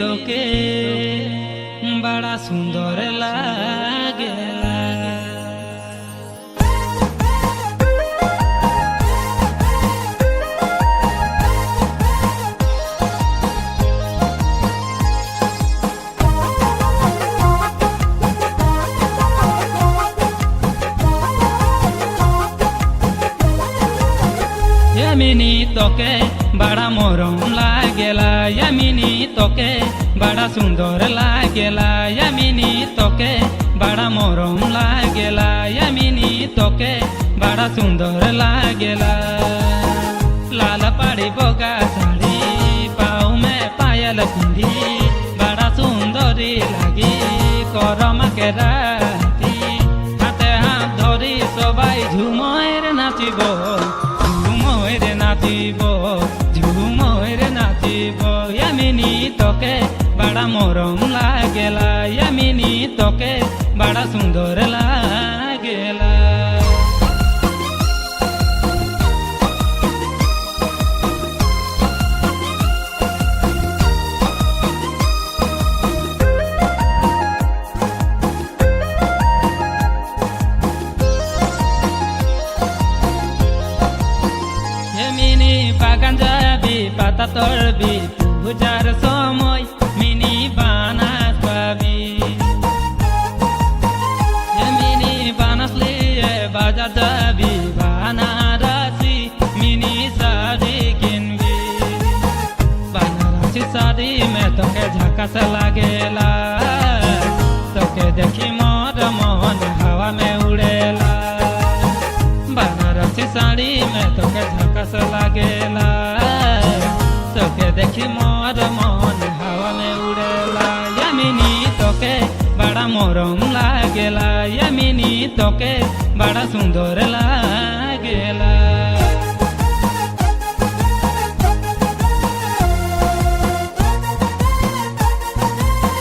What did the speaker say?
তোকে बड़ा सुंदर लागेला। यमिनी तोके बड़ा मोरम लागेला, यमिनी तोके बड़ा सुंदर लागेला, यमिनी तोके बड़ा मोरम लागेला, यमिनी तोके बड़ा सुंदर लागेला। लाल पाड़ी बोगा साड़ी पाँव में पायल पिंधी बड़ा सुंदरी लगी करमा के राती हाथे हाथ धरी सबाई झुमर नाचिब झुमर नाचिब। यमिनी तोके बड़ा मोरम लागेला, यमिनी तोके बड़ा सुंदर लागेला। यमिनी बागान जाबी पाता तोड़बी पूजार समय मिनी बानास पाबी। यमिनी बानास लिए बाजार जाबी बानारसी मिनी साड़ी किनबी। बानारसी साड़ी में तोके झकास लागेला, तोके देखी मोर मन हवा में उड़ेला। बनारसी साड़ी में तोके झकास लागेला, तोके देखी मोर मन हवा में उड़ेला। यमिनी तोके बड़ा मोरम लागेला, यमिनी तोके बड़ा सुंदर लागेला।